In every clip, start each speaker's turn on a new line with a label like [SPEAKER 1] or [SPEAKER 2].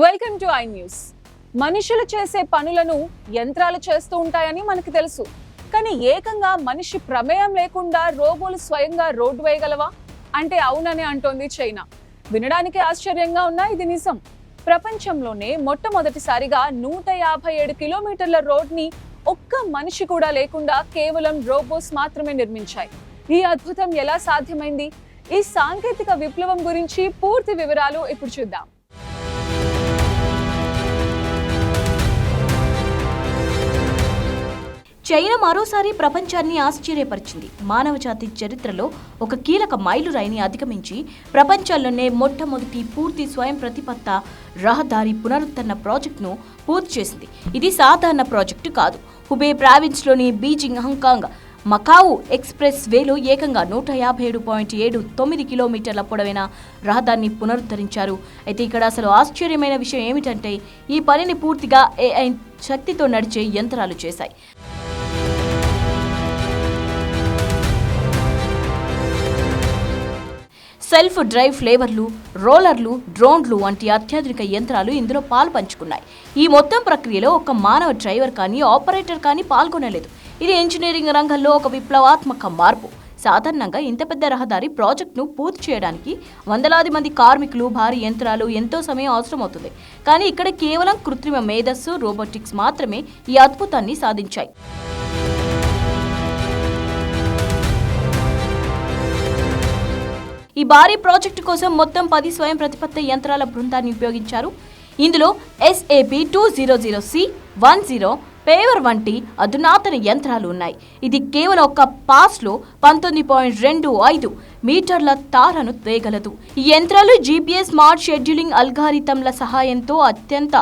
[SPEAKER 1] Welcome to I news. మనుషులు చేసే పనులను యంత్రాలు చేస్తూ ఉంటాయని మనకు తెలుసు. కానీ ఏకంగా మనిషి ప్రమేయం లేకుండా రోబోలు స్వయంగా రోడ్డు వేయగలవా అంటే అవునని అంటోంది చైనా. వినడానికి ఆశ్చర్యంగా ఉన్నా ఇది నిజం. ప్రపంచంలోనే మొట్టమొదటిసారిగా 157 కిలోమీటర్ల రోడ్ని ఒక్క మనిషి కూడా లేకుండా కేవలం రోబోస్ మాత్రమే నిర్మించాయి. ఈ అద్భుతం ఎలా సాధ్యమైంది? ఈ సాంకేతిక విప్లవం గురించి పూర్తి వివరాలు ఇప్పుడు చూద్దాం.
[SPEAKER 2] చైనా మరోసారి ప్రపంచాన్ని ఆశ్చర్యపరిచింది. మానవజాతి చరిత్రలో ఒక కీలక మైలురాయిని అధిగమించి ప్రపంచంలోనే మొట్టమొదటి పూర్తి స్వయం ప్రతిపత్త రహదారి పునరుద్ధరణ ప్రాజెక్టును పూర్తి చేసింది. ఇది సాధారణ ప్రాజెక్టు కాదు. Hubei ప్రావిన్స్లోని Beijing Hong Kong Macau express వేలో ఏకంగా 157.79 కిలోమీటర్ల పొడవైన రహదారిని పునరుద్ధరించారు. అయితే ఇక్కడ అసలు ఆశ్చర్యమైన విషయం ఏమిటంటే ఈ పనిని పూర్తిగా AI శక్తితో నడిచే యంత్రాలు చేశాయి. సెల్ఫ్ డ్రైవ్ ఫ్లేవర్లు, రోలర్లు, డ్రోన్లు వంటి అత్యాధునిక యంత్రాలు ఇందులో పాలు పంచుకున్నాయి. ఈ మొత్తం ప్రక్రియలో ఒక మానవ డ్రైవర్ కానీ ఆపరేటర్ కానీ పాల్గొనలేదు. ఇది ఇంజనీరింగ్ రంగంలో ఒక విప్లవాత్మక మార్పు. సాధారణంగా ఇంత పెద్ద రహదారి ప్రాజెక్టును పూర్తి చేయడానికి వందలాది మంది కార్మికులు, భారీ యంత్రాలు, ఎంతో సమయం అవసరమవుతుంది. కానీ ఇక్కడ కేవలం కృత్రిమ మేధస్సు, రోబోటిక్స్ మాత్రమే ఈ అద్భుతాన్ని సాధించాయి. ఈ భారీ ప్రాజెక్టు కోసం మొత్తం 10 స్వయం ప్రతిపత్త యంత్రాల బృందాన్ని ఉపయోగించారు. ఇందులో SAP-200C-10 పేవర్ వంటి అధునాతన యంత్రాలు ఉన్నాయి. ఇది కేవలం ఒక పాస్లో 19.25 మీటర్ల తారను తేగలదు. ఈ యంత్రాలు GPS స్మార్ట్ షెడ్యూలింగ్ అల్గారిథంల సహాయంతో అత్యంత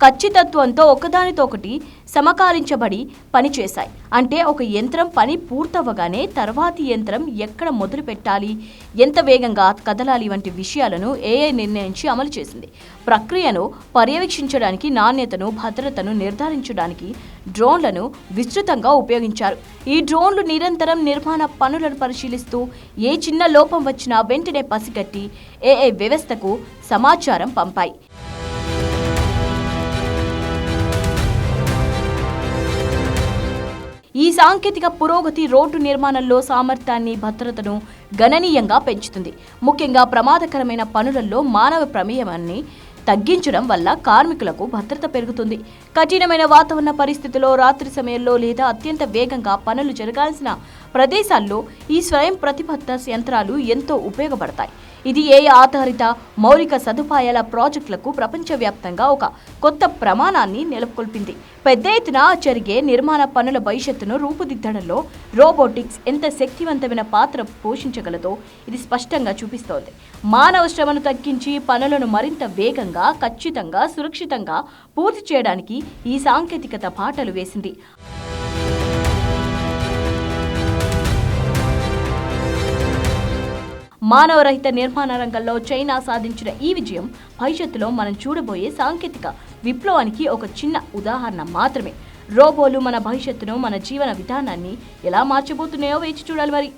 [SPEAKER 2] ఖచ్చితత్వంతో ఒకదానితో ఒకటి సమకాలించబడి పనిచేశాయి. అంటే ఒక యంత్రం పని పూర్తవగానే తర్వాతి యంత్రం ఎక్కడ మొదలు పెట్టాలి, ఎంత వేగంగా కదలాలి వంటి విషయాలను AI నిర్ణయించి అమలు చేసింది. ప్రక్రియను పర్యవేక్షించడానికి, నాణ్యతను, భద్రతను నిర్ధారించడానికి డ్రోన్లను విస్తృతంగా ఉపయోగించారు. ఈ డ్రోన్లు నిరంతరం నిర్మాణ పనులను పరిశీలిస్తూ ఏ చిన్న లోపం వచ్చినా వెంటనే పసిగట్టి AI వ్యవస్థకు సమాచారం పంపాయి. ఈ సాంకేతిక పురోగతి రోడ్డు నిర్మాణంలో సామర్థ్యాన్ని, భద్రతను గణనీయంగా పెంచుతుంది. ముఖ్యంగా ప్రమాదకరమైన పనులలో మానవ ప్రమేయాన్ని తగ్గించడం వల్ల కార్మికులకు భద్రత పెరుగుతుంది. కఠినమైన వాతావరణ పరిస్థితుల్లో, రాత్రి సమయంలో లేదా అత్యంత వేగంగా పనులు జరగాల్సిన ప్రదేశాల్లో ఈ స్వయం ప్రతిపత్త యంత్రాలు ఎంతో ఉపయోగపడతాయి. ఇది AI ఆధారిత మౌలిక సదుపాయాల ప్రాజెక్టులకు ప్రపంచవ్యాప్తంగా ఒక కొత్త ప్రమాణాన్ని నెలకొల్పింది. పెద్ద ఎత్తున జరిగే నిర్మాణ పనుల భవిష్యత్తును రూపుదిద్దడంలో రోబోటిక్స్ ఎంత శక్తివంతమైన పాత్ర పోషించగలదో ఇది స్పష్టంగా చూపిస్తోంది. మానవ శ్రమను తగ్గించి పనులను మరింత వేగంగా, ఖచ్చితంగా, సురక్షితంగా పూర్తి చేయడానికి ఈ సాంకేతికత బాటలు వేసింది. మానవరహిత నిర్మాణ రంగంలో చైనా సాధించిన ఈ విజయం భవిష్యత్తులో మనం చూడబోయే సాంకేతిక విప్లవానికి ఒక చిన్న ఉదాహరణ మాత్రమే. రోబోలు మన భవిష్యత్తును, మన జీవన విధానాన్ని ఎలా మార్చబోతున్నాయో వేచి చూడాలి మరి.